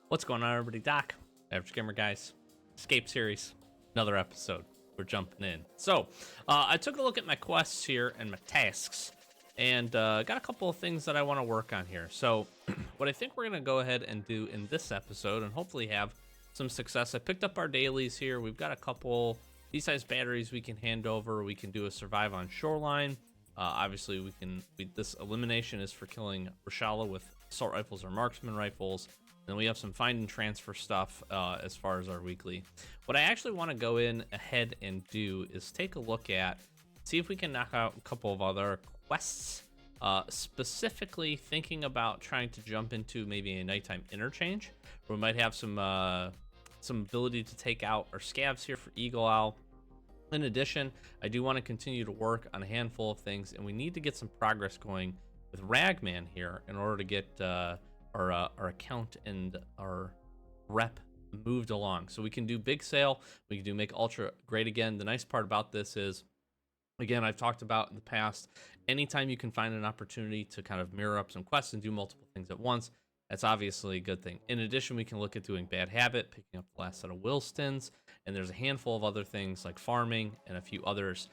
What's going on, everybody? Doc, Average Gamer Guys, Escape Series, another episode. We're jumping in. So, I took a look at my quests here and my tasks, and got a couple of things that I want to work on here. So, what I think we're going to go ahead and do in this episode, and hopefully have some success. I picked up our dailies here. We've got a couple D-sized batteries we can hand over. We can do a survive on shoreline. Obviously, this elimination is for killing Rashala with assault rifles or marksman rifles. Then we have some find and transfer stuff as far as our weekly. What I actually want to go in ahead and do is take a look at, see if we can knock out a couple of other quests, specifically thinking about trying to jump into maybe a nighttime interchange, where we might have some ability to take out our scavs here for Eagle Owl. In addition, I do want to continue to work on a handful of things, and we need to get some progress going with Ragman here in order to get our account and our rep moved along. So we can do big sale, we can do make ultra great again. The nice part about this is, again, I've talked about in the past, anytime you can find an opportunity to kind of mirror up some quests and do multiple things at once, that's obviously a good thing. In addition, we can look at doing Bad Habit, picking up the last set of Wilstons, and there's a handful of other things like farming and a few others,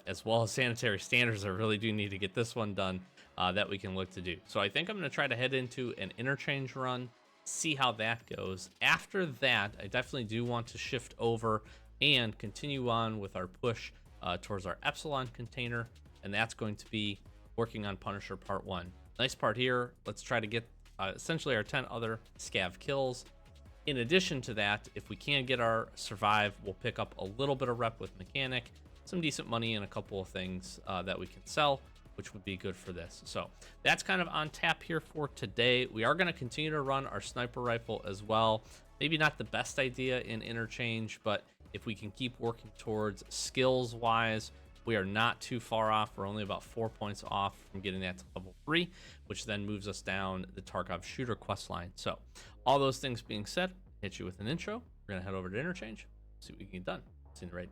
as well as sanitary standards. I really do need to get this one done, that we can look to do. So I think I'm going to try to head into an interchange run, see how that goes. After that, I definitely do want to shift over and continue on with our push towards our Epsilon container, and that's going to be working on Punisher Part 1. Nice part here, let's try to get essentially our 10 other scav kills. In addition to that, if we can get our survive, we'll pick up a little bit of rep with mechanic, some decent money, and a couple of things that we can sell, which would be good for this. So that's kind of on tap here for today. We are going to continue to run our sniper rifle as well. Maybe not the best idea in interchange, but if we can keep working towards skills wise, we are not too far off. We're only about 4 points off from getting that to level 3, which then moves us down the Tarkov shooter quest line. So all those things being said, hit you with an intro. We're going to head over to interchange, see what we can get done. See you in the raid.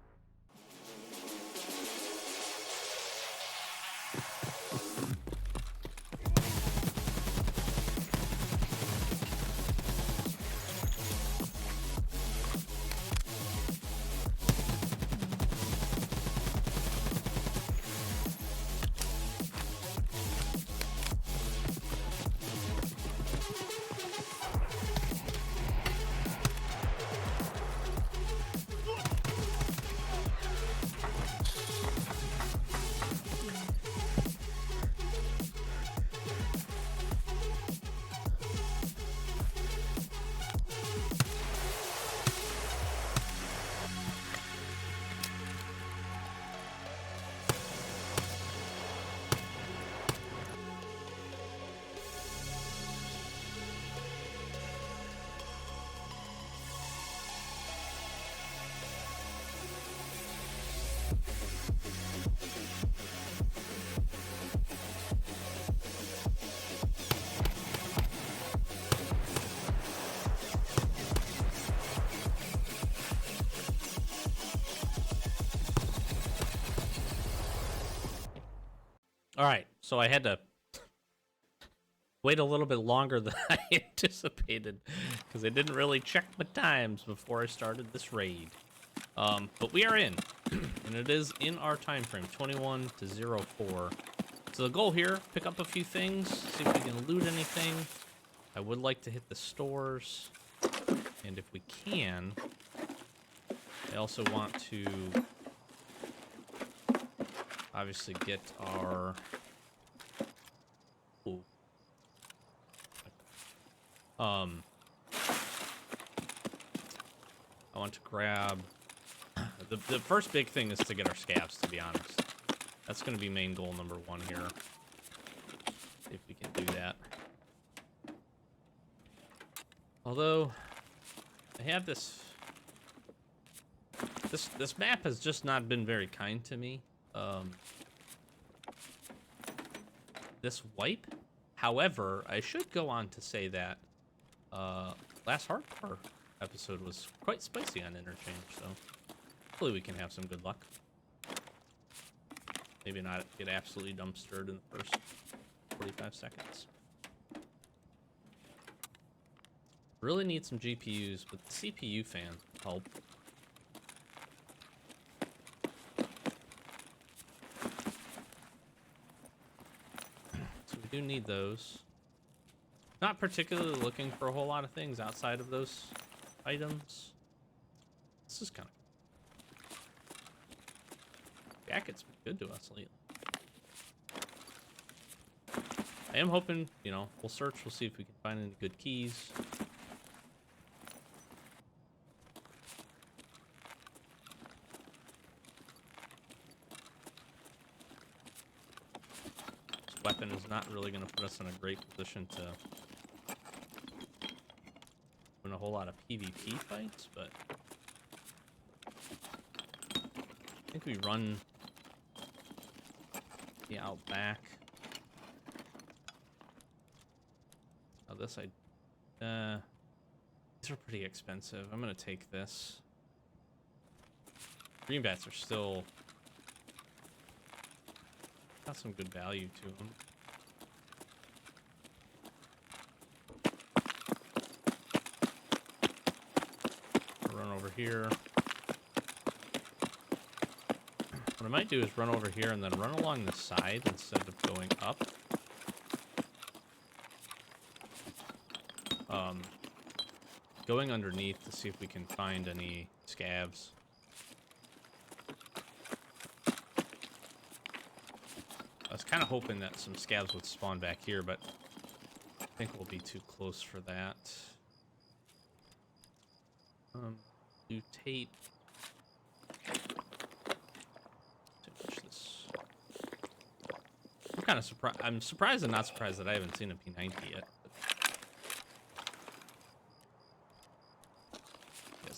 All right, so I had to wait a little bit longer than I anticipated because I didn't really check my times before I started this raid. But we are in, and it is in our time frame, 21 to 04. So the goal here, pick up a few things, see if we can loot anything. I would like to hit the stores, and if we can, I also want to obviously get our I want to grab the first big thing is to get our scavs, to be honest. That's going to be main goal number 1 here. See if we can do that. Although I have this map has just not been very kind to me. This wipe. However, I should go on to say that last hardcore episode was quite spicy on interchange, so hopefully we can have some good luck. Maybe not get absolutely dumpstered in the first 45 seconds. Really need some GPUs, but the CPU fans help. So we do need those. Not particularly looking for a whole lot of things outside of those items. This is kind of... Jacket's been good to us lately. I am hoping, you know, we'll search, we'll see if we can find any good keys. This weapon is not really going to put us in a great position to win a whole lot of PvP fights, but I think we run the out back. Oh, this these are pretty expensive. I'm gonna take this. Greenbacks are still got some good value to them. I'll run over here. What I might do is run over here and then run along the side instead of going up. Going underneath to see if we can find any scavs. I was kind of hoping that some scavs would spawn back here, but I think we'll be too close for that. Do tape. Finish this. I'm kind of surprised. I'm surprised and not surprised that I haven't seen a P90 yet.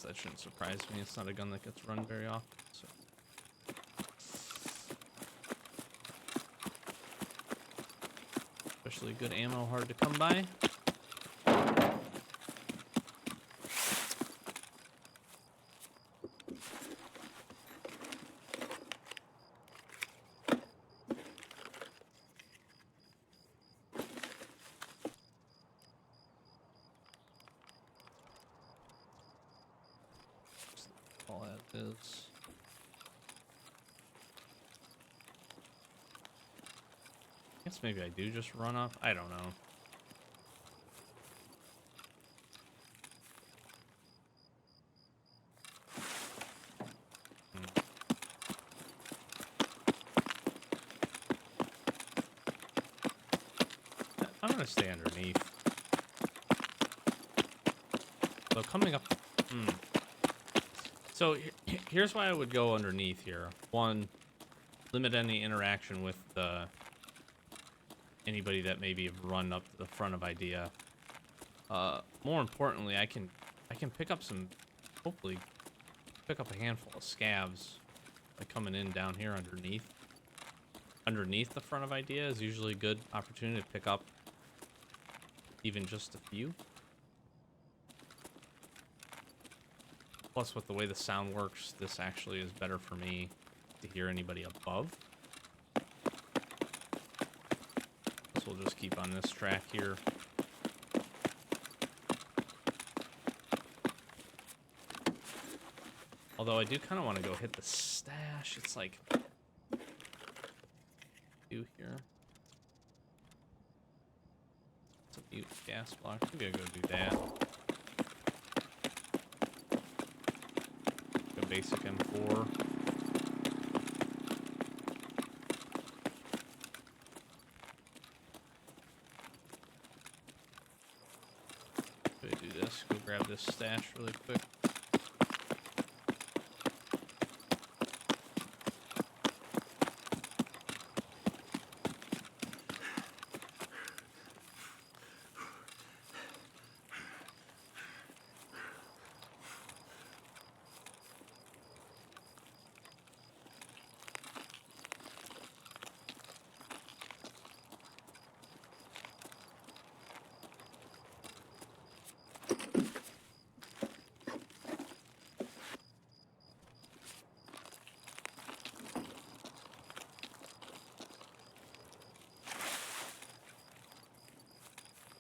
That shouldn't surprise me. It's not a gun that gets run very often. So. Especially good ammo, hard to come by. All that is. I guess maybe I do just run up. I don't know. I'm gonna stay underneath. So coming up. So here's why I would go underneath here. One, limit any interaction with anybody that maybe have run up to the front of idea. More importantly, I can pick up some, hopefully pick up a handful of scavs by coming in down here underneath. Underneath the front of idea is usually a good opportunity to pick up even just a few. Plus, with the way the sound works, this actually is better for me to hear anybody above. So we'll just keep on this track here. Although I do kind of want to go hit the stash. It's like... do here. It's a mute gas block. Maybe I'll go do that. Basic M4. Go do this. Go grab this stash really quick.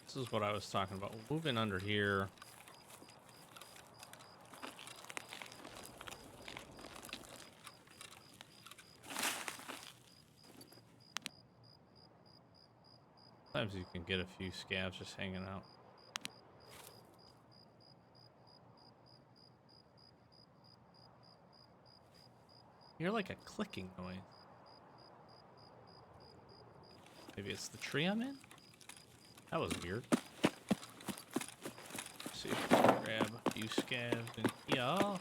This is what I was talking about. We'll move in under here. Sometimes you can get a few scavs just hanging out. You're like a clicking noise. Maybe it's the tree I'm in? That was weird. Let's see if we can grab a few scavs in here.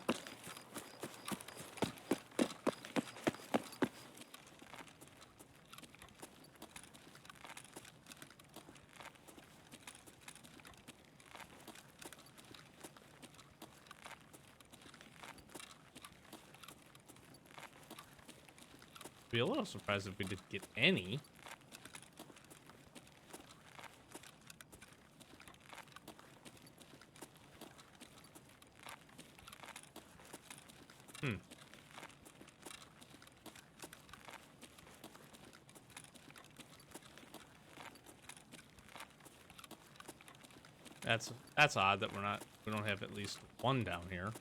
Be a little surprised if we did get any. That's odd that we don't have at least one down here.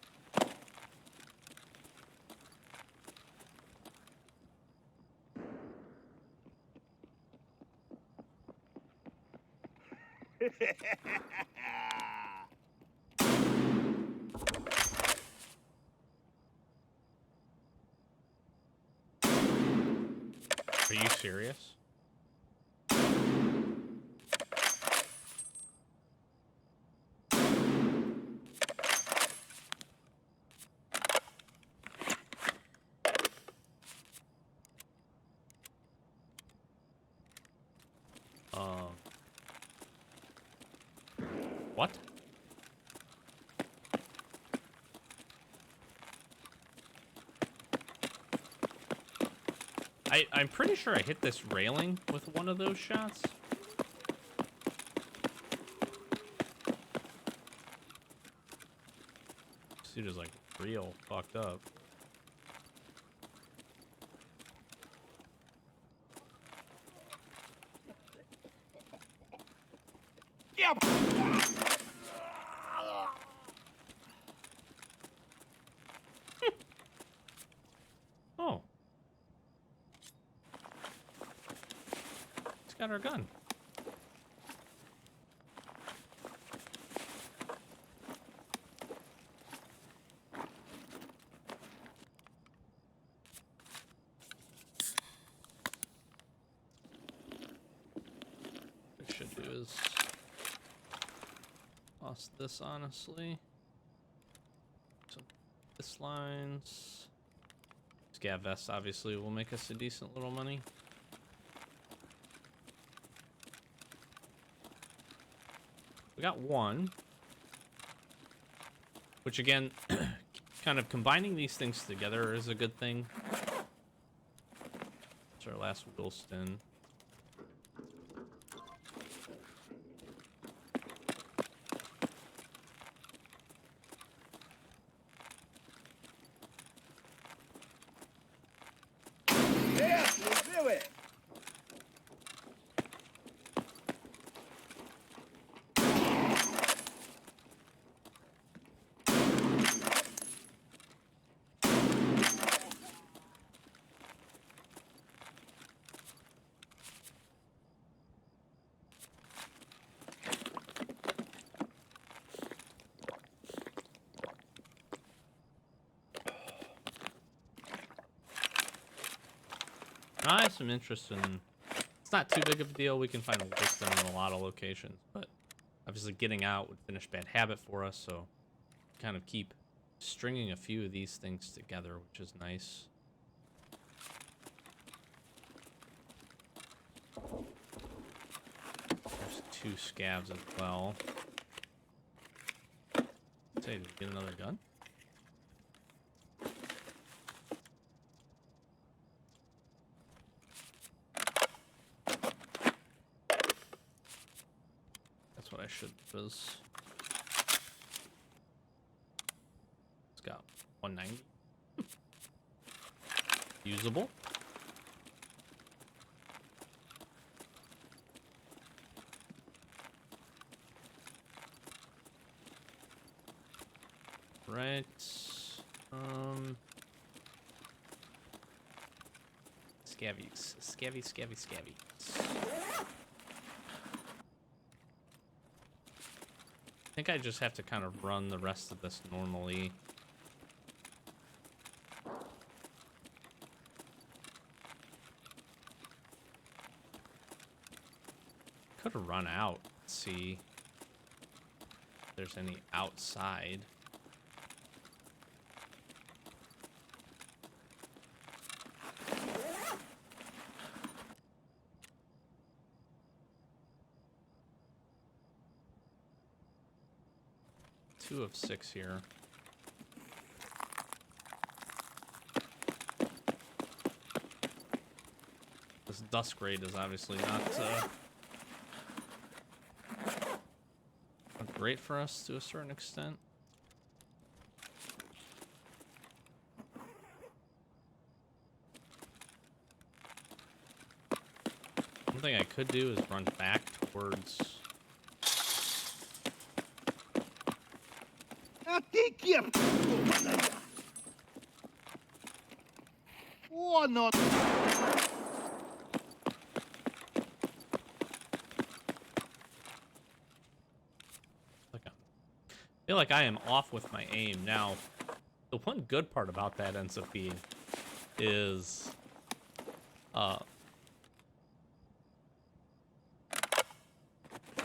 Are you serious? What? I'm pretty sure I hit this railing with one of those shots. This dude is like real fucked up. Yep. Oh. He's got our gun. What I should do is toss this, honestly. So this lines. Scav vest obviously will make us a decent little money. We got one. Which again, kind of combining these things together is a good thing. It's our last Wilston. Yes, we'll do it. I have some interest in. It's not too big of a deal. We can find wisdom in a lot of locations, but obviously getting out would finish bad habit for us. So, kind of keep stringing a few of these things together, which is nice. There's 2 scavs as well. Say, did we get another gun? That's what I should was. It's got 190. Usable. Right. Scabbies. Scabby. think I just have to kind of run the rest of this normally. Could have run out. Let's see if there's any outside. Two of 6 here. This dusk raid is obviously not great for us to a certain extent. One thing I could do is run back towards... А ты кем? Вон он! I feel like I am off with my aim. Now, the one good part about that ends up being is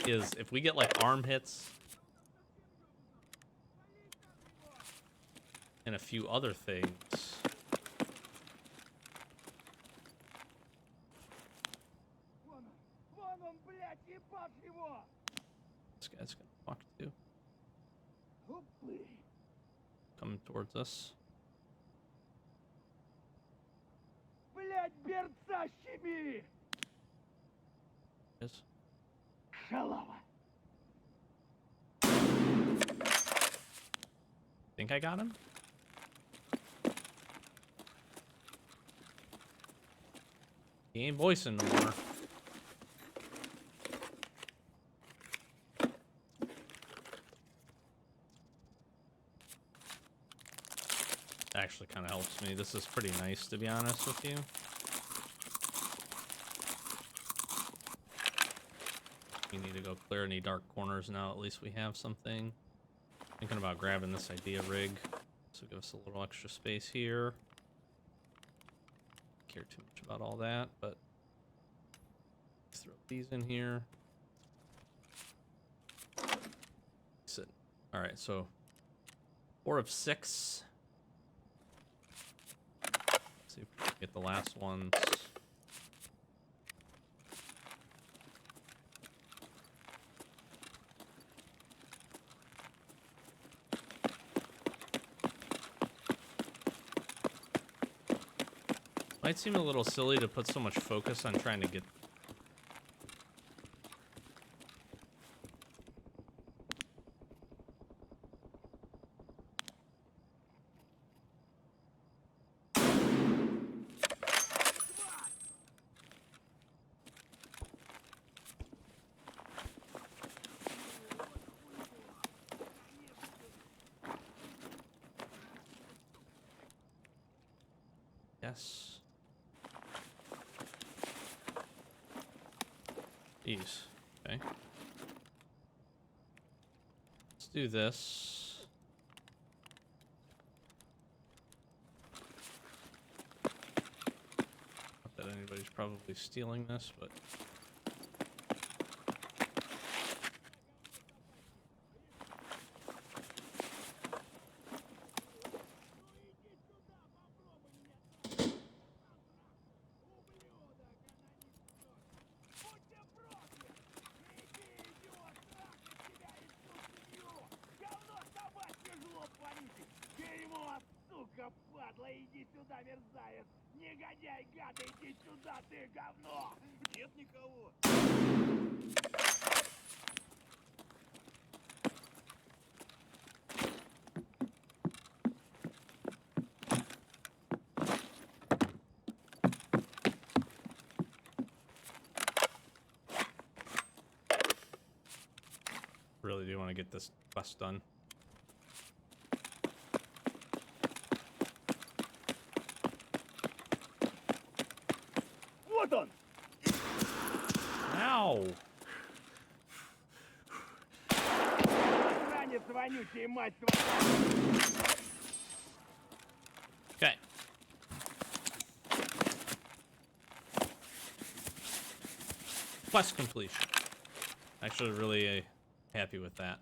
if we get like arm hits and a few other things, this guy's gonna walk too. Coming towards us. Блять, берца щеми! Yes. Шалава! Think I got him? He ain't voicing no more. Actually kind of helps me. This is pretty nice, to be honest with you. We need to go clear any dark corners now. At least we have something. Thinking about grabbing this idea rig. So give us a little extra space here. Don't care too much about all that, but let's throw these in here. Sit. All right, so 4 of 6. See if we can get the last ones. Might seem a little silly to put so much focus on trying to get... Yes. These. Okay. Let's do this. Not that anybody's probably stealing this, but... Иди сюда, мерзавец! Негодяй, гад, иди сюда, ты говно! Нет никого! Really do want to get this quest done. Вот он! Ow! засранец вонючий, мать твою! Okay. Quest completion. Actually, really happy with that.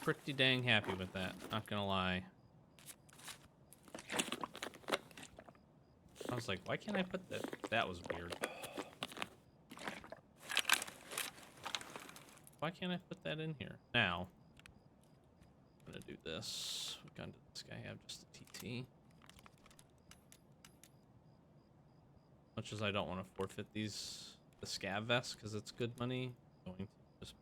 Pretty dang happy with that, not gonna lie. I was like, why can't I put that? That was weird. Why can't I put that in here? Now, I'm gonna do this. What gun did this guy have? Just a TT. Much as I don't want to forfeit the scav vest because it's good money, going to just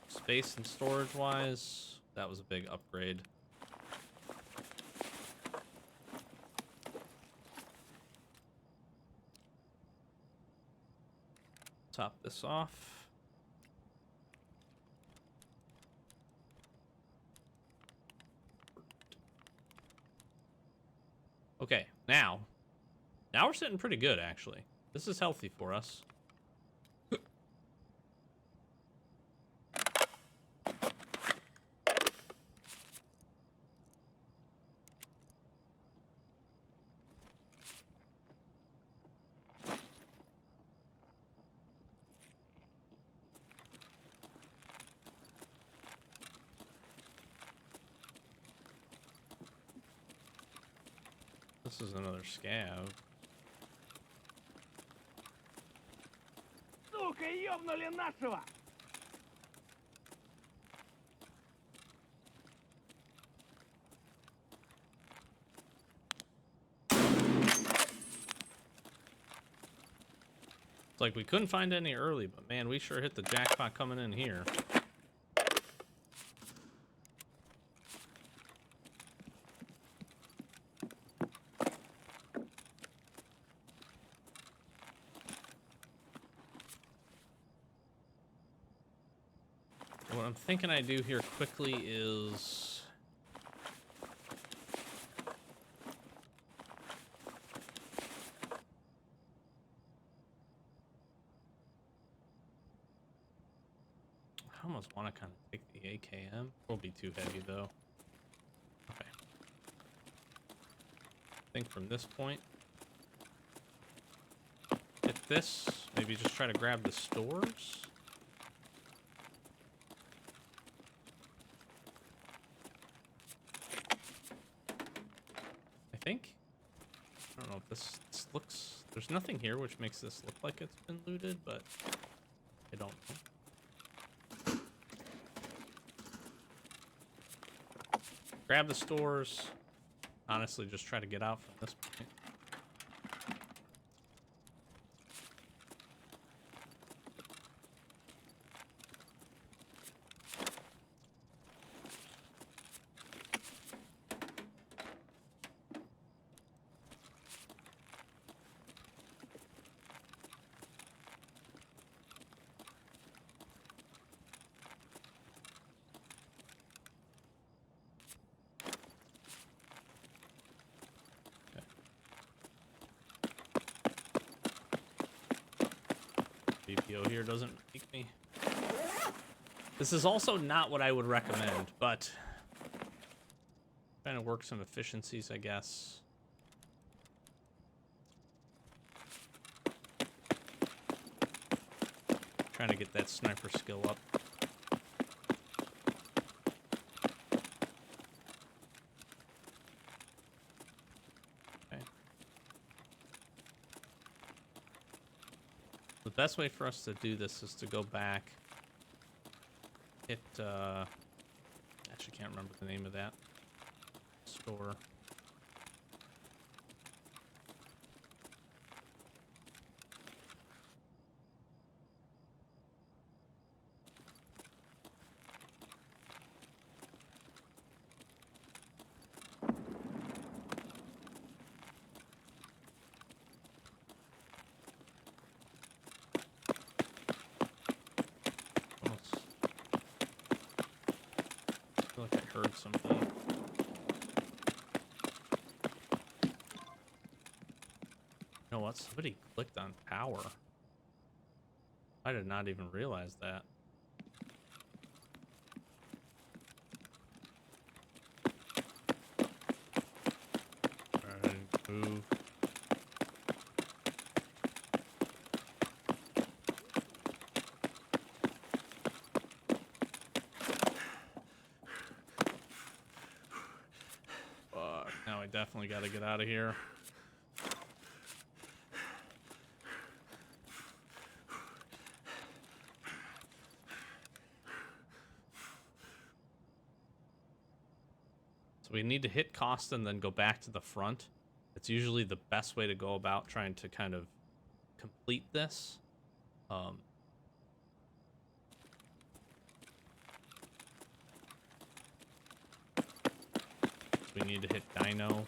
space and storage wise, that was a big upgrade. Top this off. Okay, now we're sitting pretty good, actually. This is healthy for us. This is another scav. Сука, ёбнули нашего! It's like we couldn't find any early, but man, we sure hit the jackpot coming in here. What I'm thinking I do here quickly is I almost want to kind of take the AKM. Will be too heavy though. Okay. I think from this point, hit this. Maybe just try to grab the stores. I think. I don't know if this looks. There's nothing here which makes this look like it's been looted, but I don't know. Grab the stores. Honestly, just try to get out from this point. VPO here doesn't make me. This is also not what I would recommend, but trying to work some efficiencies, I guess. Trying to get that sniper skill up. The best way for us to do this is to go back, hit, actually can't remember the name of that store. I feel like I heard something. what? Somebody clicked on power. I did not even realize that. Alright, move. Fuck, now I definitely gotta get out of here. We need to hit cost and then go back to the front. It's usually the best way to go about trying to kind of complete this. We need to hit Dino.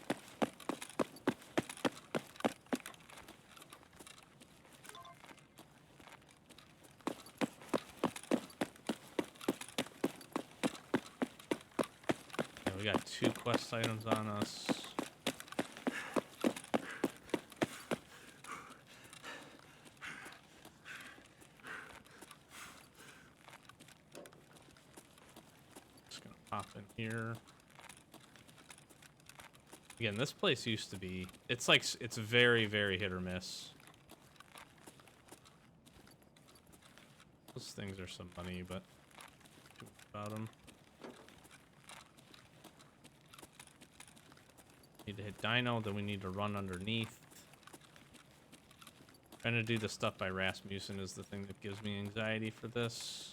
We got 2 quest items on us. Just gonna pop in here. Again, this place used to be, it's like, it's very, very hit or miss. Those things are some money, but too much about them. Need to hit Dino, then we need to run underneath. Trying to do the stuff by Rasmussen is the thing that gives me anxiety for this.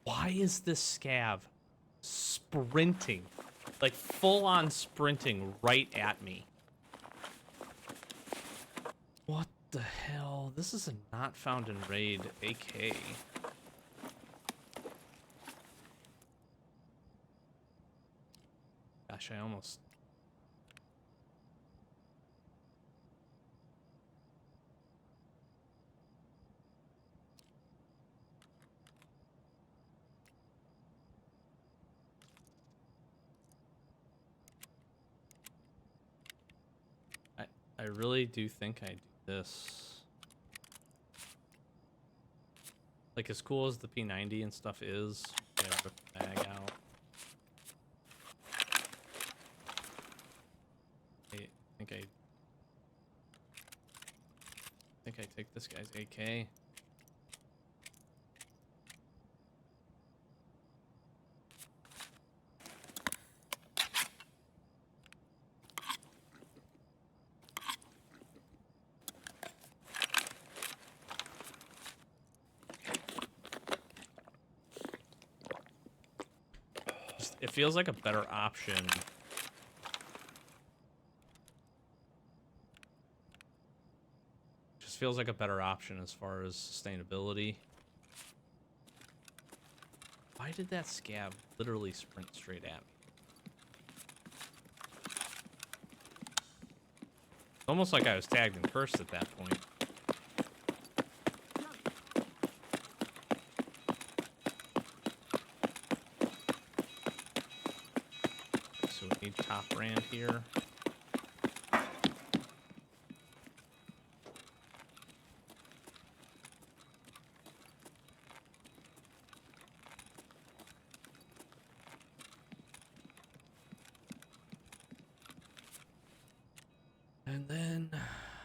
Why is this scav sprinting? Like full on sprinting right at me. What the hell? This is a not found in raid AK. Gosh, I almost... I really do think I do this. Like, as cool as the P90 and stuff is, yeah, rip the bag out. I think I take this guy's AK. It feels like a better option. Just feels like a better option as far as sustainability. Why did that scab literally sprint straight at me? Almost like I was tagged and cursed at that point. So we need top brand here. And then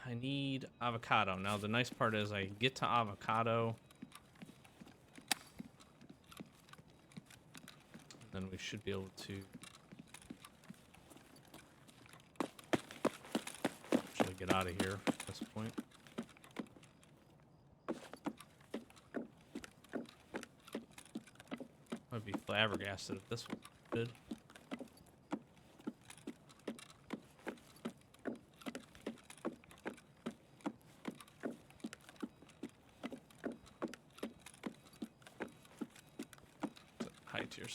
I need avocado. Now the nice part is I get to avocado. Then we should be able to actually get out of here at this point. I'd be flabbergasted if this one did.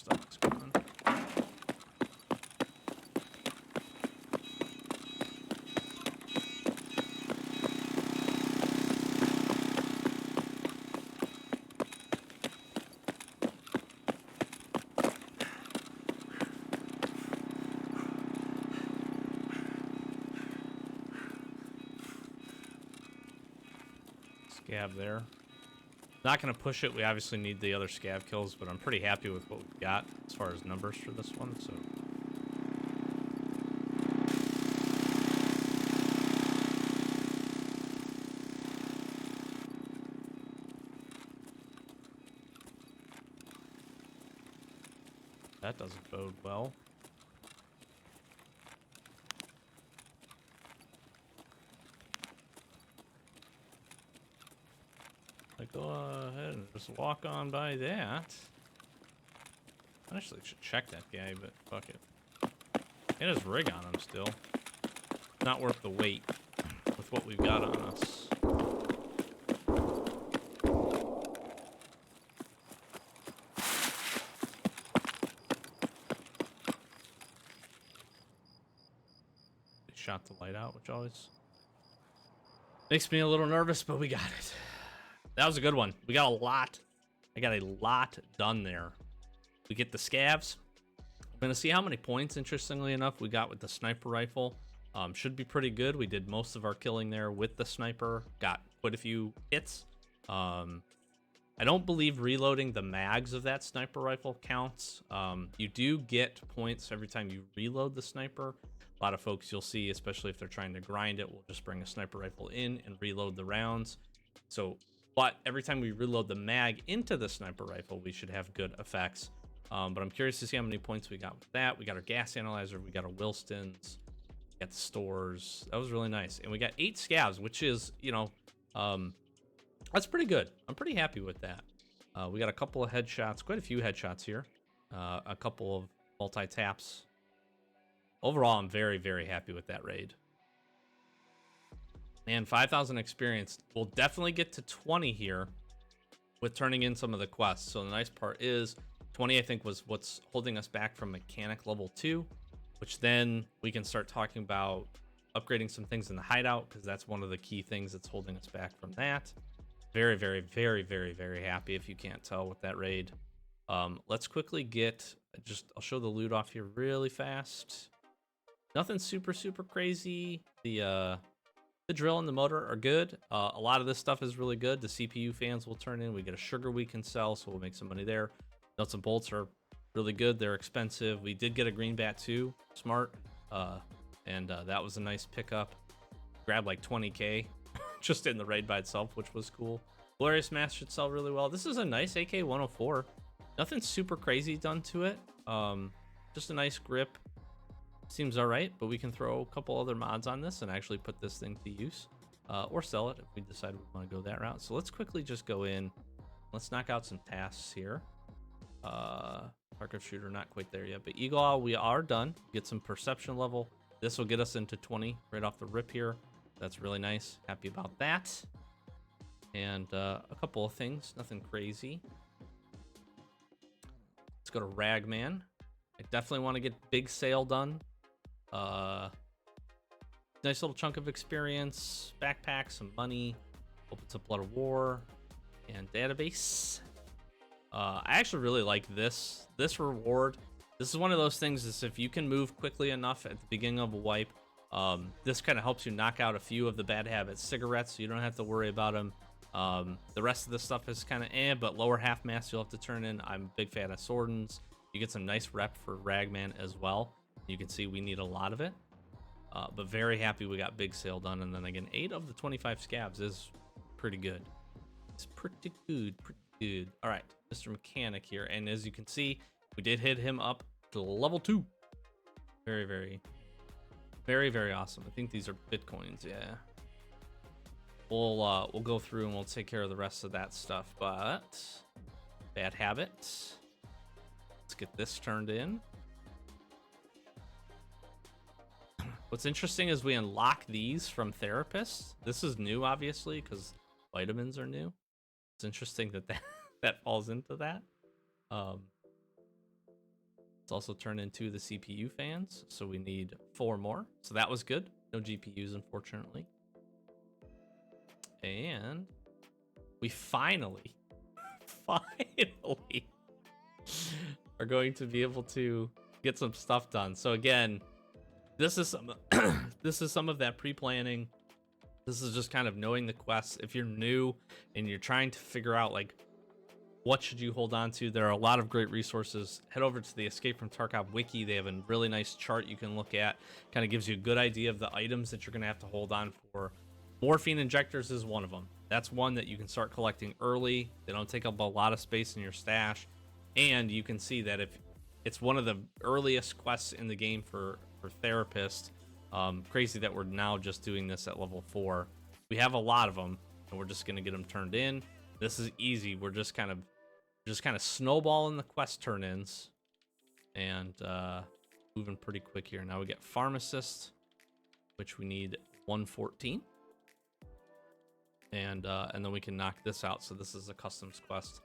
stuff is gone. Scab there. Not going to push it. We obviously need the other scab kills, but I'm pretty happy with what we've got as far as numbers for this one. So that doesn't bode well. Go ahead and just walk on by that. I actually should check that guy, but fuck it. It has rig on him still. Not worth the wait with what we've got on us. They shot the light out, which always makes me a little nervous, but we got it. That was a good one. We got a lot. I got a lot done there. We get the scavs. I'm going to see how many points, interestingly enough, we got with the sniper rifle. Should be pretty good. We did most of our killing there with the sniper. Got quite a few hits. I don't believe reloading the mags of that sniper rifle counts. You do get points every time you reload the sniper. A lot of folks you'll see, especially if they're trying to grind it, will just bring a sniper rifle in and reload the rounds. But every time we reload the mag into the sniper rifle, we should have good effects. But I'm curious to see how many points we got with that. We got our gas analyzer, we got our Wilstons, we got the stores. That was really nice. And we got 8 scavs, which is, you know, that's pretty good. I'm pretty happy with that. We got a couple of headshots, quite a few headshots here. A couple of multi-taps. Overall, I'm very, very happy with that raid. And 5,000 experience. We'll definitely get to 20 here with turning in some of the quests. So the nice part is 20, I think, was what's holding us back from mechanic level 2, which then we can start talking about upgrading some things in the hideout, because that's one of the key things that's holding us back from that. Very, very, very, very, very happy, if you can't tell, with that raid. Let's quickly get, I'll show the loot off here really fast. Nothing super, super crazy. The drill and the motor are good. A lot of this stuff is really good. The CPU fans will turn in. We get a sugar we can sell, so we'll make some money there. Nuts and bolts are really good. They're expensive. We did get a green bat too. Smart. And that was a nice pickup. Grabbed like 20K just in the raid by itself, which was cool. Glorious Mask should sell really well. This is a nice AK-104. Nothing super crazy done to it. Just a nice grip. Seems all right, but we can throw a couple other mods on this and actually put this thing to use, or sell it if we decide we want to go that route. So let's quickly just go in. Let's knock out some tasks here. Tarkov shooter, not quite there yet, but Eagle Owl, we are done. Get some perception level. This will get us into 20 right off the rip here. That's really nice. Happy about that. And a couple of things, nothing crazy. Let's go to Ragman. I definitely want to get big sale done. Nice little chunk of experience, backpack, some money, opens up Blood of War, and database. I actually really like this reward. This is one of those things is if you can move quickly enough at the beginning of a wipe, this kind of helps you knock out a few of the bad habits. Cigarettes, so you don't have to worry about them. The rest of this stuff is kind of but lower half mask you'll have to turn in. I'm a big fan of Swordens. You get some nice rep for Ragman as well. You can see we need a lot of it, but very happy we got big sale done. And then again, 8 of the 25 scabs is pretty good. It's pretty good, pretty good. All right, Mr. Mechanic here. And as you can see, we did hit him up to level 2. Very, very, very, very awesome. I think these are Bitcoins, yeah. We'll go through and we'll take care of the rest of that stuff, but bad habit. Let's get this turned in. What's interesting is we unlock these from therapists. This is new, obviously, because vitamins are new. It's interesting that that falls into that. It's also turned into the CPU fans, so we need 4 more. So that was good. No GPUs, unfortunately. And we finally are going to be able to get some stuff done. So again, this is some this is some of that pre-planning. This is just kind of knowing the quests. If you're new and you're trying to figure out like what should you hold on to, there are a lot of great resources. Head over to the Escape from Tarkov wiki. They have a really nice chart you can look at. Kind of gives you a good idea of the items that you're going to have to hold on for. Morphine injectors is one of them. That's one that you can start collecting early. They don't take up a lot of space in your stash. And you can see that if it's one of the earliest quests in the game for therapists. Crazy that we're now just doing this at level 4. We have a lot of them, and we're just going to get them turned in. This is easy. We're just kind of snowballing the quest turn-ins and moving pretty quick here. Now we get pharmacist, which we need 114, and then we can knock this out. So this is a customs quest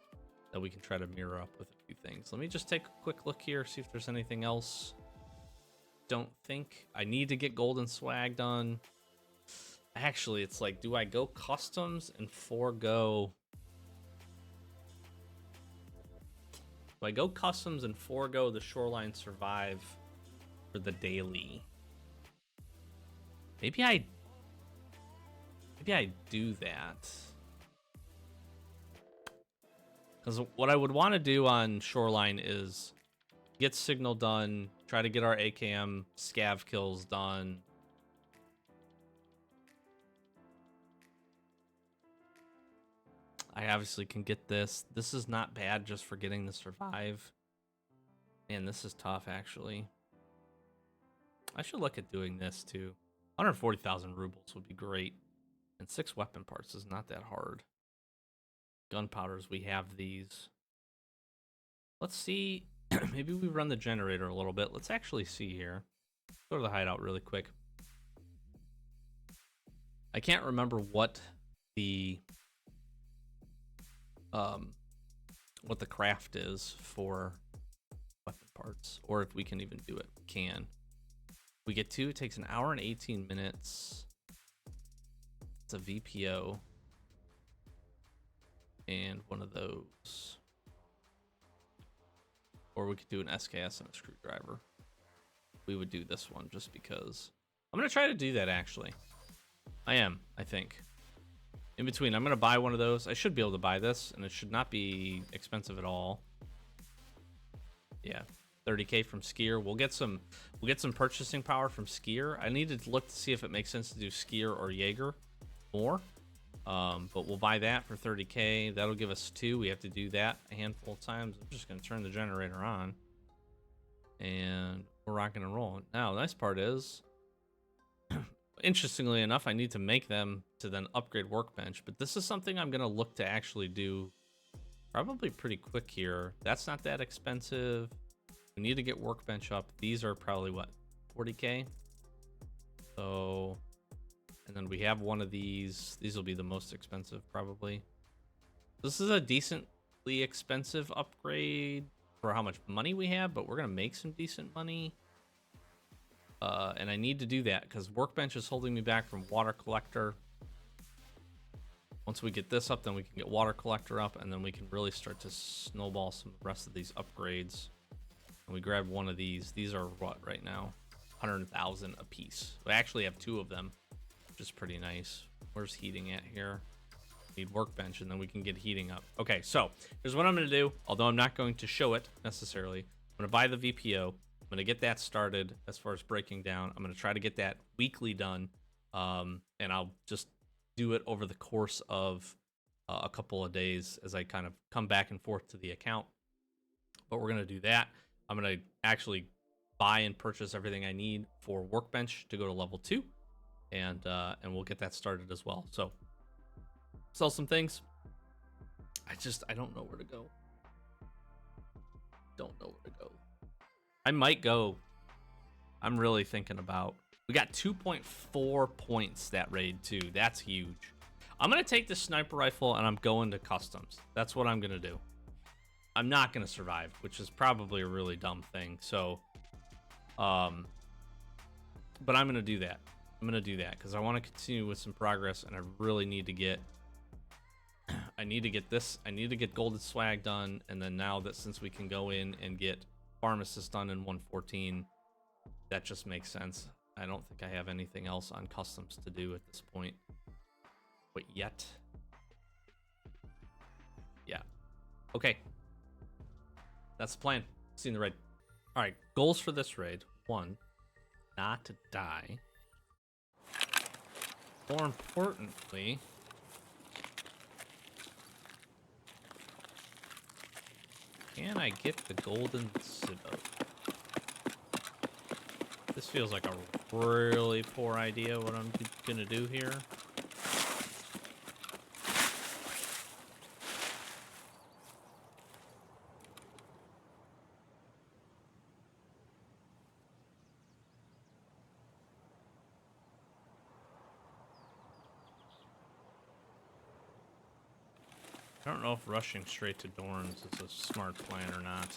that we can try to mirror up with a few things. Let me just take a quick look here, see if there's anything else. Don't think I need to get golden swag done. Actually, it's like, do I go customs and forego? Do I go customs and forego the shoreline survive for the daily? Maybe I do that. Because what I would want to do on shoreline is get signal done, try to get our AKM scav kills done. I obviously can get this. This is not bad just for getting the survive. Man, this is tough, actually. I should look at doing this, too. 140,000 rubles would be great. And 6 weapon parts is not that hard. Gunpowders, we have these. Let's see. Maybe we run the generator a little bit. Let's actually see here. Go to the hideout really quick. I can't remember what the craft is for weapon parts, or if we can even do it. We can. We get 2. It takes an hour and 18 minutes. It's a VPO and one of those. Or we could do an SKS and a screwdriver. We would do this one just because. I'm going to try to do that, actually. I think. In between, I'm going to buy one of those. I should be able to buy this, and it should not be expensive at all. Yeah, 30k from Skier. We'll get some purchasing power from Skier. I need to look to see if it makes sense to do Skier or Jaeger more. But we'll buy that for 30k. That'll give us 2. We have to do that a handful of times. I'm just going to turn the generator on. And we're rocking and rolling. Now, the nice part is, interestingly enough, I need to make them to then upgrade Workbench. But this is something I'm going to look to actually do probably pretty quick here. That's not that expensive. We need to get Workbench up. These are probably, what, 40k? So... And then we have one of these. These will be the most expensive, probably. This is a decently expensive upgrade for how much money we have, but we're going to make some decent money. And I need to do that because Workbench is holding me back from Water Collector. Once we get this up, then we can get Water Collector up, and then we can really start to snowball some of the rest of these upgrades. And we grab one of these. These are what right now? 100,000 a piece. We actually have 2 of them. Is pretty nice. Where's heating at here? Need Workbench, and then we can get heating up. Okay, so here's what I'm going to do. Although I'm not going to show it necessarily, I'm going to buy the VPO. I'm going to get that started as far as breaking down. I'm going to try to get that weekly done, and I'll just do it over the course of a couple of days as I kind of come back and forth to the account. But we're going to do that. I'm going to actually buy and purchase everything I need for Workbench to go to level 2. And we'll get that started as well. So sell some things. I don't know where to go. I might go. I'm really thinking about. We got 2.4 points that raid too. That's huge. I'm gonna take the sniper rifle and I'm going to customs. That's what I'm gonna do. I'm not gonna survive, which is probably a really dumb thing. So, but I'm gonna do that. I'm gonna do that because I want to continue with some progress, and I really need to get. I need to get this. I need to get golden swag done, and then now that since we can go in and get pharmacist done in 114, that just makes sense. I don't think I have anything else on customs to do at this point. But yet. Yeah. Okay. That's the plan. Seen the raid. All right. Goals for this raid. 1, not to die. More importantly, can I get the golden Cibo? This feels like a really poor idea what I'm gonna do here. I don't know if rushing straight to Dorns is a smart plan or not.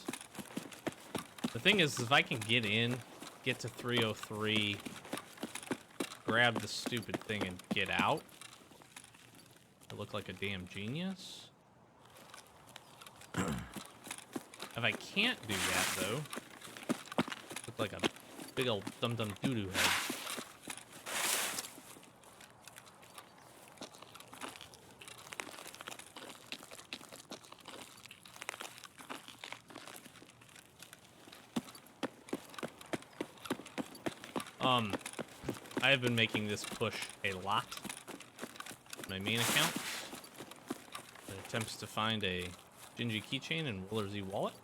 The thing is, if I can get in, get to 303, grab the stupid thing and get out, I look like a damn genius. If I can't do that, though, look like a big old dum-dum doo-doo head. I have been making this push a lot on my main account. It attempts to find a Gingy keychain and Willer Z wallet.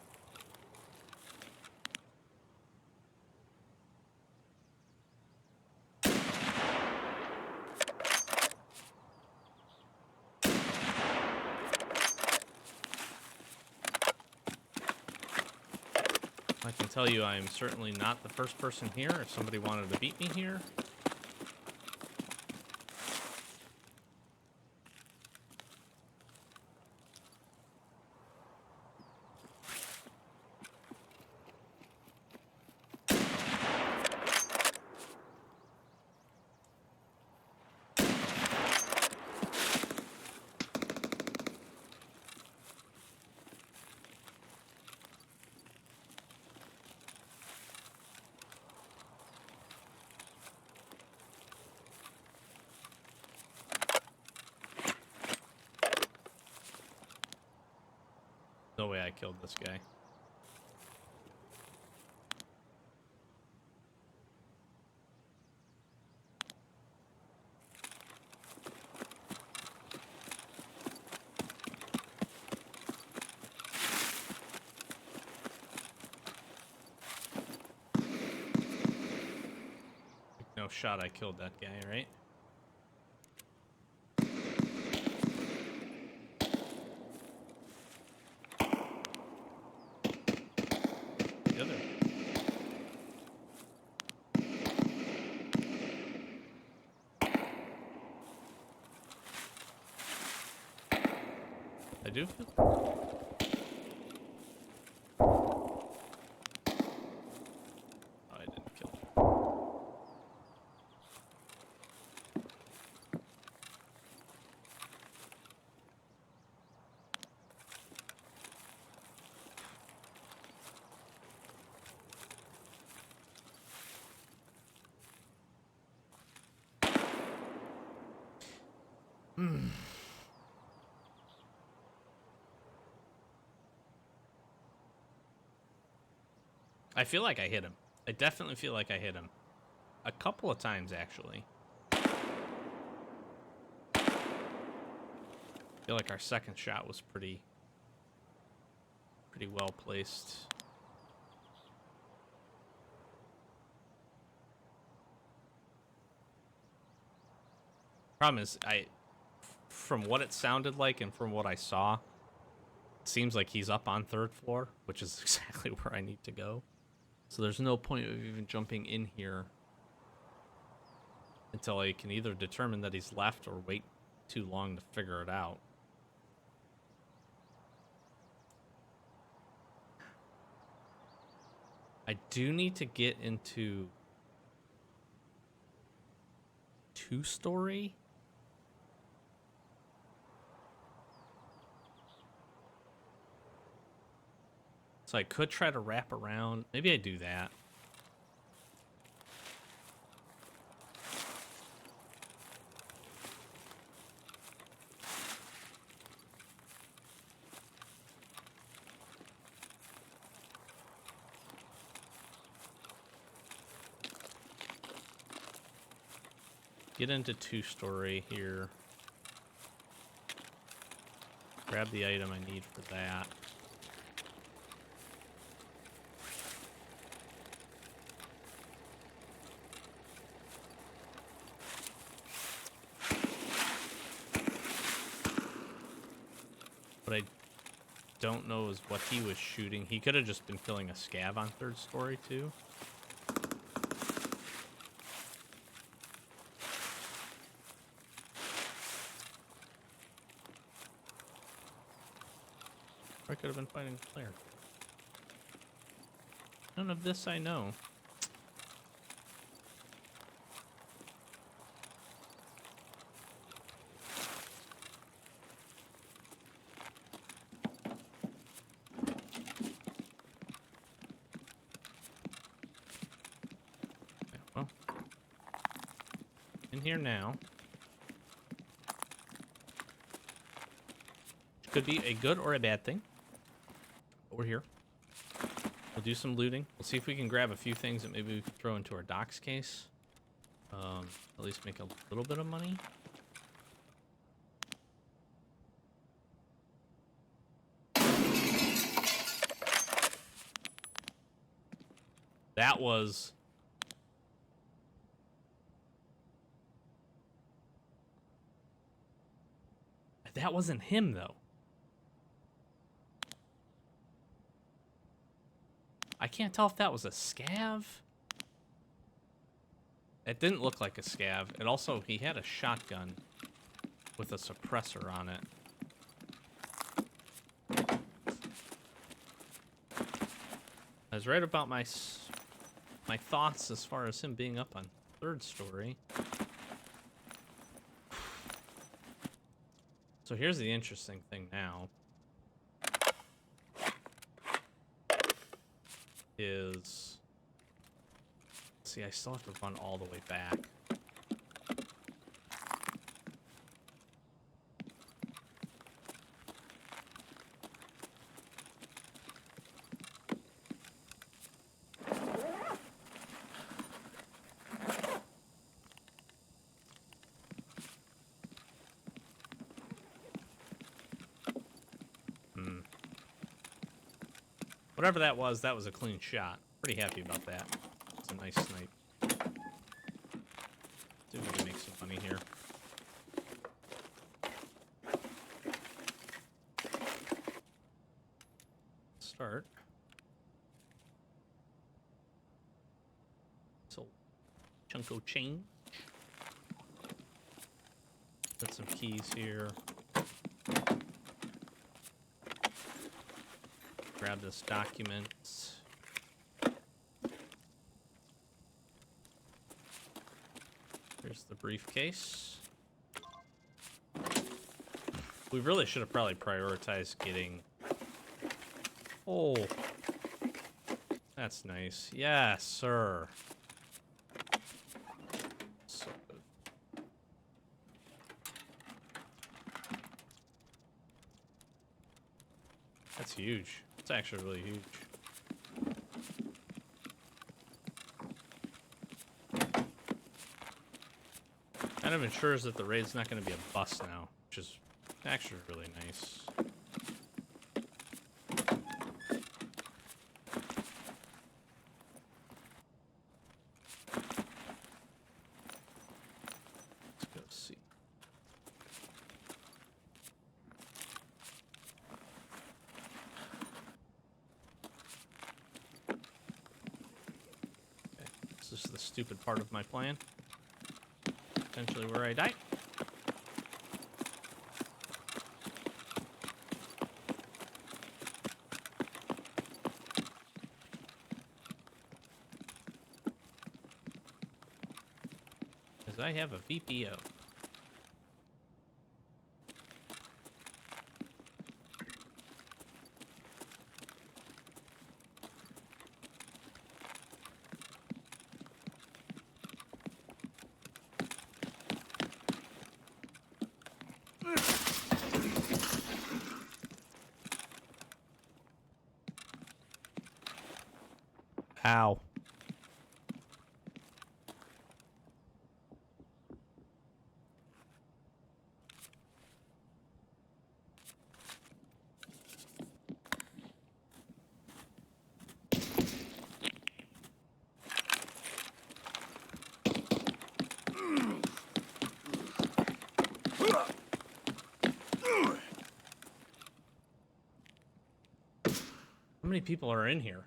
I can tell you I am certainly not the first person here. If somebody wanted to beat me here, no way I killed this guy. No shot I killed that guy, right? The other. I do feel. Oh, I didn't kill him. I feel like I hit him. I definitely feel like I hit him. A couple of times, actually. I feel like our second shot was pretty well placed. Problem is, from what it sounded like and from what I saw, it seems like he's up on 3rd floor, which is exactly where I need to go. So there's no point of even jumping in here until I can either determine that he's left or wait too long to figure it out. do need to get into 2-story. So I could try to wrap around. Maybe I do that. Get into 2-story here. Grab the item I need for that. What I don't know is what he was shooting. He could have just been killing a scav on 3rd story too. Or I could have been fighting a player. None of this I know. Okay, well, in here now. Which could be a good or a bad thing. But we're here. We'll do some looting. We'll see if we can grab a few things that maybe we can throw into our docks case. At least make a little bit of money. That was... That wasn't him, though. I can't tell if that was a scav. It didn't look like a scav. It also, he had a shotgun with a suppressor on it. I was right about my thoughts as far as him being up on 3rd story. So here's the interesting thing now. Is... See, I still have to run all the way back. Whatever that was a clean shot. Pretty happy about that. It's a nice snipe. See if we can make some money here. Start. So, chunko change. Put some keys here. Grab this document. Here's the briefcase. We really should have probably prioritized getting... Oh. That's nice. Yes, sir. So good. That's huge. It's actually really huge. Kind of ensures that the raid's not going to be a bust now, which is actually really nice. Let's go see. Okay, this is the stupid part of my plan. Potentially where I die. I have a VPO. Ow. How many people are in here?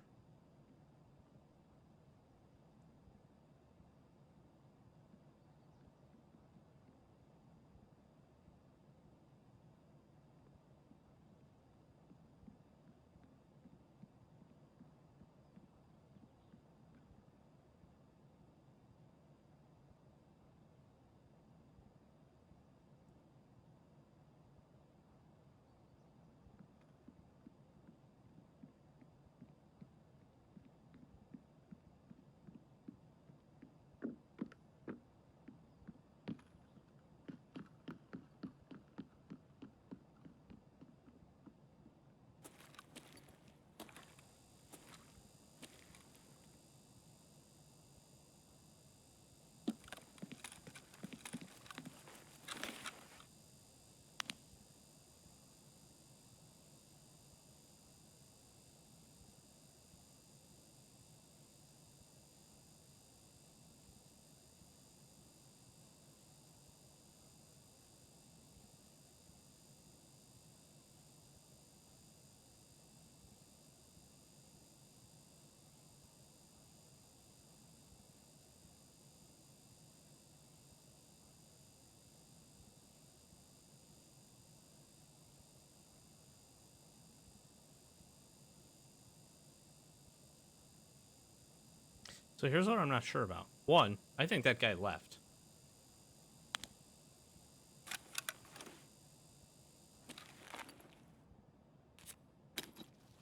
So here's what I'm not sure about. One, I think that guy left.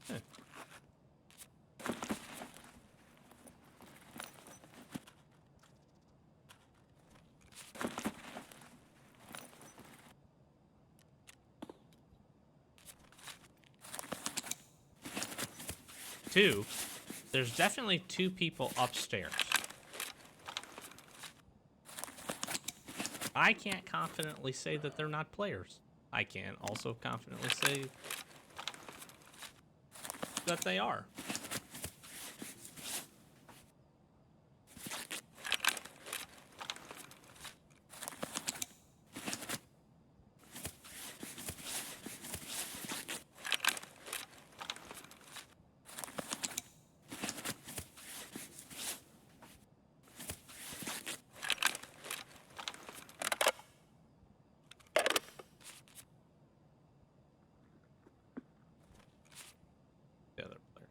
Eh. Two, there's definitely two people upstairs. I can't confidently say that they're not players. I can't also confidently say that they are. The other player.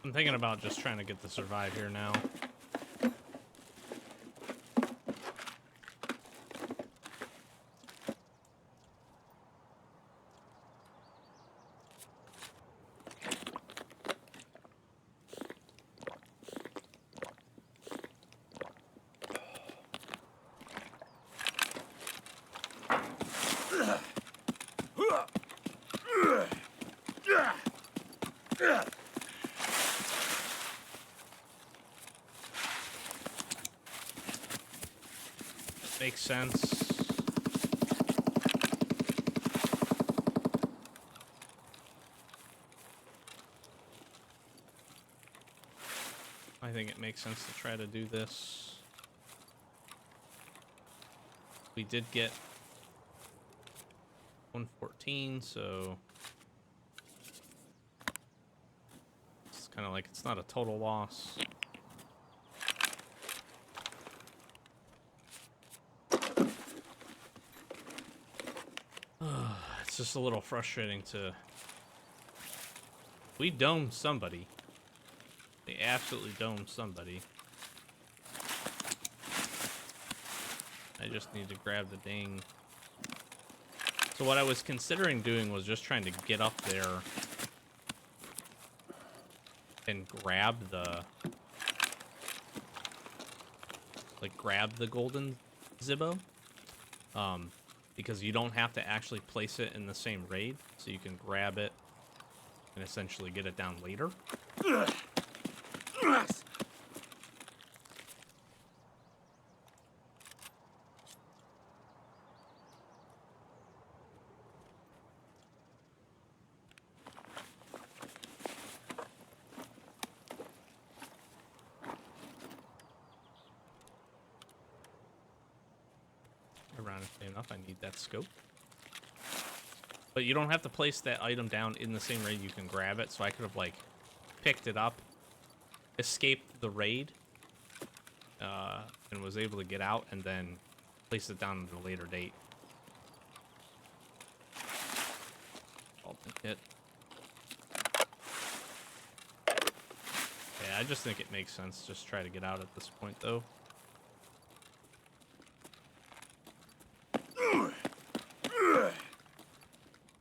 I'm thinking about just trying to get to survive here now. Makes sense. I think it makes sense to try to do this. We did get 114, so it's kind of like it's not a total loss. It's just a little frustrating to... We domed somebody. They absolutely domed somebody. I just need to grab the dang... So what I was considering doing was just trying to get up there and grab the... Like, grab the golden Zibbo. Because you don't have to actually place it in the same raid, so you can grab it and essentially get it down later. Ironically enough, I need that scope. But you don't have to place that item down in the same raid, you can grab it, so I could have, like, picked it up, escaped the raid, and was able to get out, and then place it down at a later date. I'll take it. Yeah, I just think it makes sense to just try to get out at this point, though.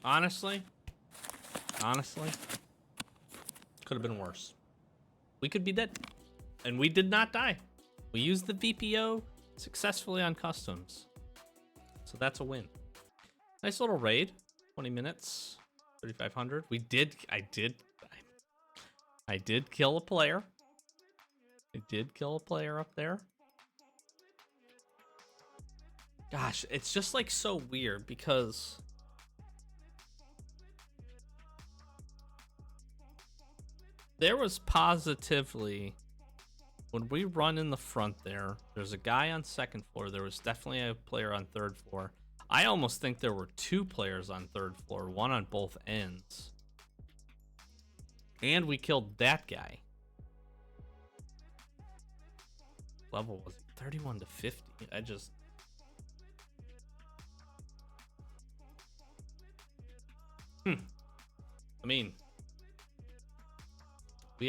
Honestly, could have been worse. We could be dead. And we did not die. We used the VPO successfully on customs. So that's a win. Nice little raid. 20 minutes. 3,500. I did kill a player. I did kill a player up there. Gosh, it's just like so weird because... There was positively, when we run in the front there, there's a guy on second floor. There was definitely a player on third floor. I almost think there were two players on third floor, one on both ends. And we killed that guy. Level was 31 to 50. I just... I mean... We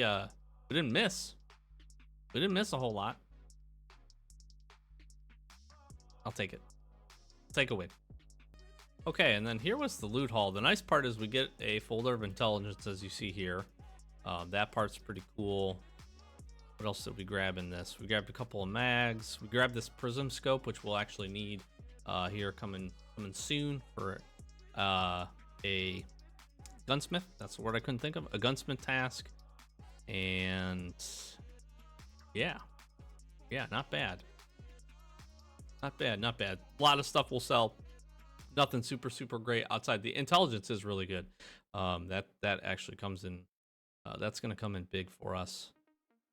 didn't miss. We didn't miss a whole lot. I'll take it. Take a win. Okay, and then here was the loot haul. The nice part is we get a folder of intelligence, as you see here. That part's pretty cool. What else did we grab in this? We grabbed a couple of mags. We grabbed this prism scope, which we'll actually need here coming soon for a gunsmith. That's the word I couldn't think of. A gunsmith task. And yeah, not bad. Not bad. A lot of stuff will sell. Nothing super great outside. The intelligence is really good. That actually comes in. That's gonna come in big for us.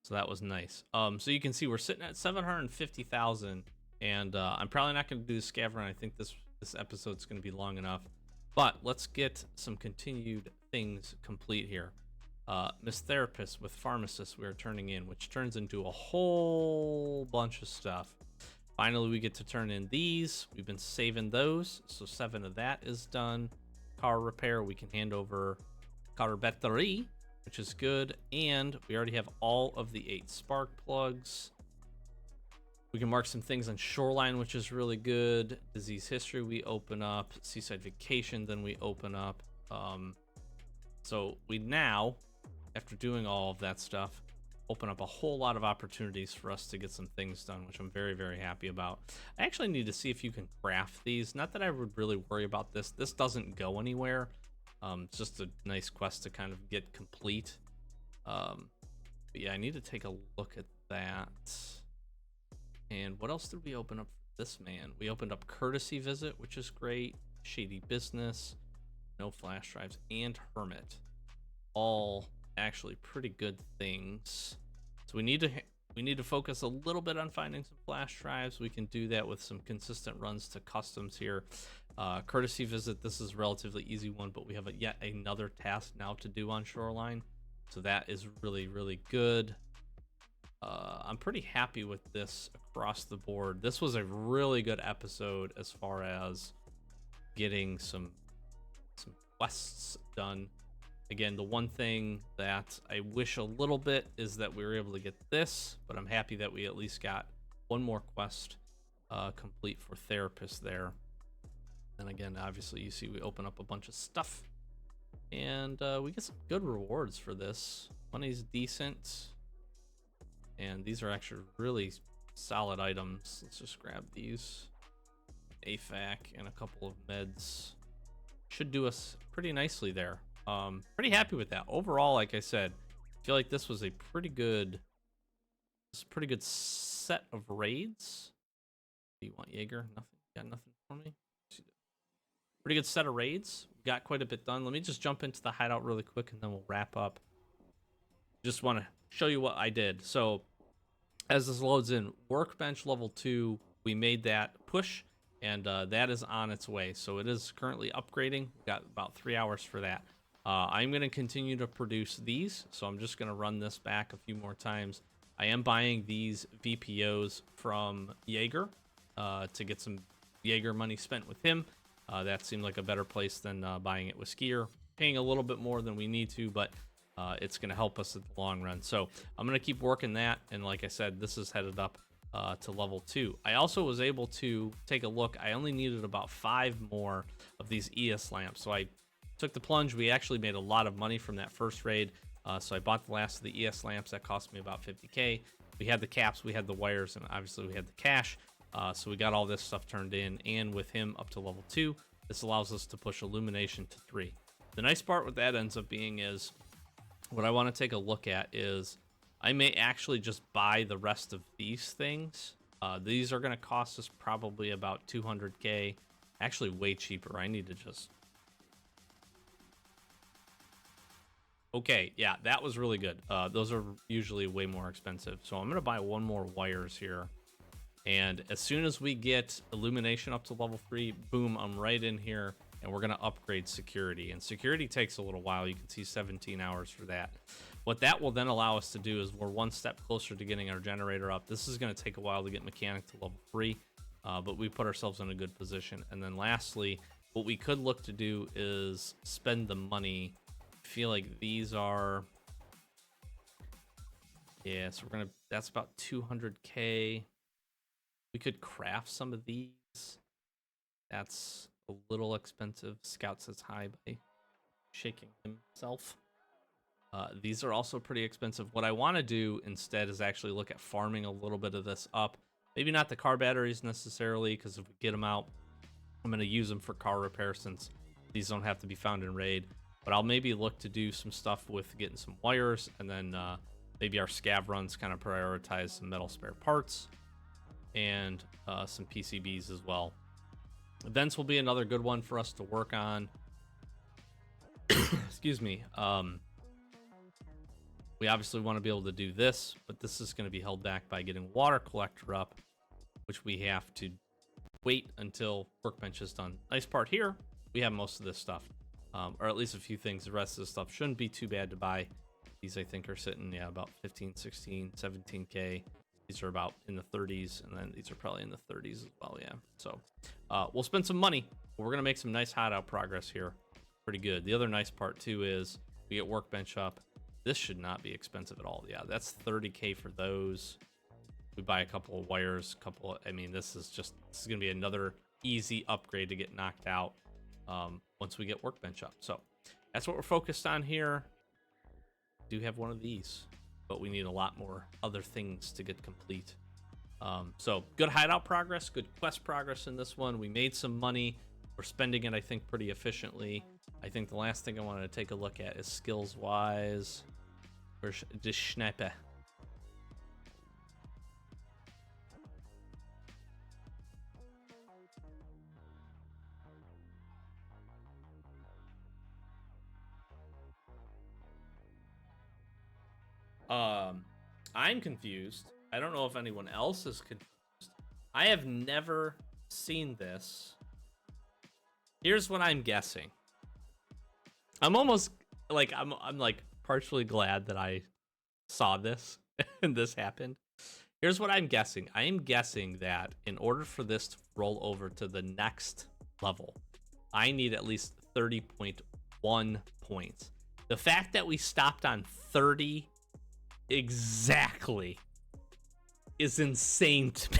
So that was nice. So you can see we're sitting at 750,000, and I'm probably not gonna do the scavenger. I think this episode's gonna be long enough. But let's get some continued things complete here. Miss Therapist with Pharmacist we are turning in, which turns into a whole bunch of stuff. Finally, we get to turn in these. We've been saving those, so 7 of that is done. Car repair, we can hand over car battery, which is good, and we already have all of the 8 spark plugs. We can mark some things on Shoreline, which is really good. Disease history we open up. Seaside vacation, then we open up. So we now, after doing all of that stuff, open up a whole lot of opportunities for us to get some things done, which I'm very happy about. I actually need to see if you can craft these. Not that I would really worry about this. This doesn't go anywhere. It's just a nice quest to kind of get complete. But yeah, I need to take a look at that. And what else did we open up for this man. We opened up Courtesy Visit, which is great. Shady Business, No Flash Drives, and Hermit. All actually pretty good things. So we need to focus a little bit on finding some flash drives. We can do that with some consistent runs to customs here. Courtesy Visit, this is a relatively easy one, but we have yet another task now to do on Shoreline. So that is really, really good. I'm pretty happy with this across the board. This was a really good episode as far as getting some quests done. Again, the one thing that I wish a little bit is that we were able to get this, but I'm happy that we at least got one more quest complete for Therapist there. And again, obviously, you see we open up a bunch of stuff, and we get some good rewards for this. Money's decent, and these are actually really solid items. Let's just grab these. AFAC and a couple of meds should do us pretty nicely there. Pretty happy with that overall. Like I said, I feel like this was a pretty good set of raids. Do you want Jaeger? Nothing. Got nothing for me. Pretty good set of raids. We got quite a bit done. Let me just jump into the hideout really quick, and then we'll wrap up. Just want to show you what I did. So as this loads in, Workbench level 2, we made that push, and that is on its way. So it is currently upgrading. We got about 3 hours for that. I'm going to continue to produce these, so I'm just going to run this back a few more times. I am buying these VPOs from Jaeger to get some Jaeger money spent with him. That seemed like a better place than buying it with Skier. Paying a little bit more than we need to, but it's going to help us in the long run. So I'm going to keep working that, and like I said, this is headed up to level 2. I also was able to take a look. I only needed about 5 more of these ES lamps, so I took the plunge. We actually made a lot of money from that first raid, so I bought the last of the ES lamps. That cost me about 50k. We had the caps, we had the wires, and obviously we had the cash. So we got all this stuff turned in, and with him up to level 2, this allows us to push illumination to 3. The nice part with that ends up being is, what I want to take a look at is, I may actually just buy the rest of these things. These are going to cost us probably about 200k. Actually way cheaper. I need to just... Okay, yeah, that was really good. Those are usually way more expensive. So I'm going to buy one more wires here. And as soon as we get illumination up to level 3, boom, I'm right in here, and we're going to upgrade security. And security takes a little while. You can see 17 hours for that. What that will then allow us to do is we're one step closer to getting our generator up. This is going to take a while to get mechanic to level 3, but we put ourselves in a good position. And then lastly, what we could look to do is spend the money. I feel like these are... Yeah, so we're going to... That's about 200k. We could craft some of these. That's a little expensive. Scout says hi by shaking himself. These are also pretty expensive. What I want to do instead is actually look at farming a little bit of this up. Maybe not the car batteries necessarily, because if we get them out, I'm going to use them for car repair since these don't have to be found in raid. But I'll maybe look to do some stuff with getting some wires, and then maybe our scav runs kind of prioritize some metal spare parts and some PCBs as well. Events will be another good one for us to work on. Excuse me. We obviously want to be able to do this, but this is going to be held back by getting water collector up, which we have to wait until Workbench is done. Nice part here, we have most of this stuff, or at least a few things. The rest of the stuff shouldn't be too bad to buy. These I think are sitting, yeah, about 15, 16, 17k. These are about in the 30s, and then these are probably in the 30s as well, yeah. So we'll spend some money, but we're going to make some nice hideout progress here. Pretty good. The other nice part, too, is we get Workbench up. This should not be expensive at all. Yeah, that's 30k for those. We buy a couple of wires, I mean, this is going to be another easy upgrade to get knocked out once we get Workbench up. So that's what we're focused on here. Do have one of these, but we need a lot more other things to get complete. So good hideout progress, good quest progress in this one. We made some money. We're spending it, I think, pretty efficiently. I think the last thing I wanted to take a look at is skills wise. Where's the Schneppe? I'm confused. I don't know if anyone else is confused. I have never seen this. Here's what I'm guessing. I'm almost like I'm like partially glad that I saw this and this happened. Here's what I'm guessing. I am guessing that in order for this to roll over to the next level, I need at least 30.1 points. The fact that we stopped on 30 exactly is insane to me.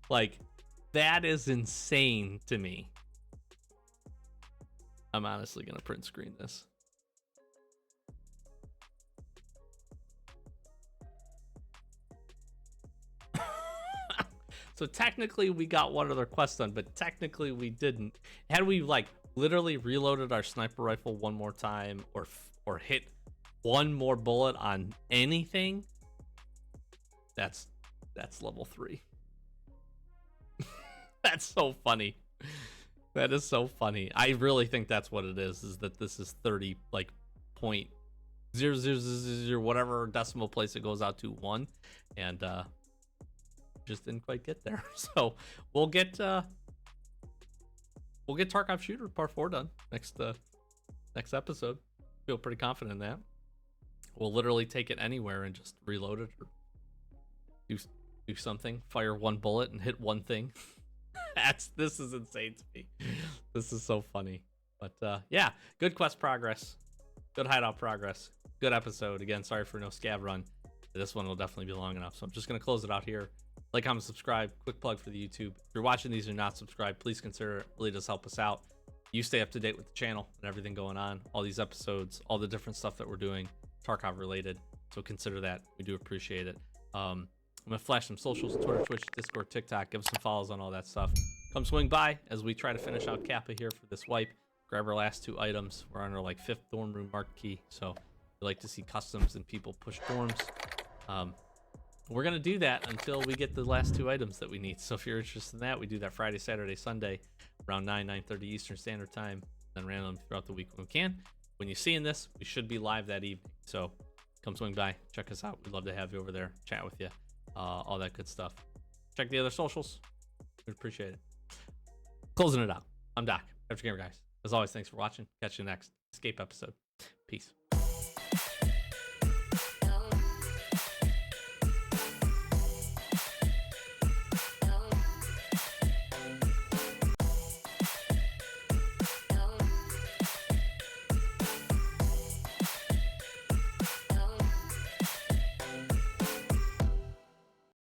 Like, that is insane to me. I'm honestly gonna print screen this. So technically we got one other quest done, but technically we didn't. Had we like literally reloaded our sniper rifle one more time or hit one more bullet on anything, that's level 3. That's so funny. That is so funny. I really think that's what it is that this is 30 like 0.0000 whatever decimal place it goes out to 1, and just didn't quite get there. So we'll get Tarkov Shooter Part 4 done next episode. Feel pretty confident in that. We'll literally take it anywhere and just reload it or do something. Fire one bullet and hit one thing. This is insane to me. This is so funny. But yeah, good quest progress, good hideout progress, good episode. Again, sorry for no scav run. This one will definitely be long enough, so I'm just gonna close it out here. Like, comment, subscribe. Quick plug for the YouTube. If you're watching these and you're not subscribed, please consider it. Really does help us out. You stay up to date with the channel and everything going on, all these episodes, all the different stuff that we're doing, Tarkov related. So consider that. We do appreciate it. I'm gonna flash some socials: Twitter, Twitch, Discord, TikTok. Give us some follows on all that stuff. Come swing by as we try to finish out Kappa here for this wipe. Grab our last 2 items. We're on our like 5th dorm room marked key. So we like to see customs and people push dorms. We're gonna do that until we get the last 2 items that we need. So if you're interested in that, we do that Friday, Saturday, Sunday, around 9:30 Eastern Standard Time, then random throughout the week when we can. When you're seeing this, we should be live that evening. So come swing by, check us out. We'd love to have you over there, chat with you, all that good stuff. Check the other socials. We'd appreciate it. Closing it out. I'm Doc, Average Gamer, guys. As always, thanks for watching. Catch you next escape episode. Peace.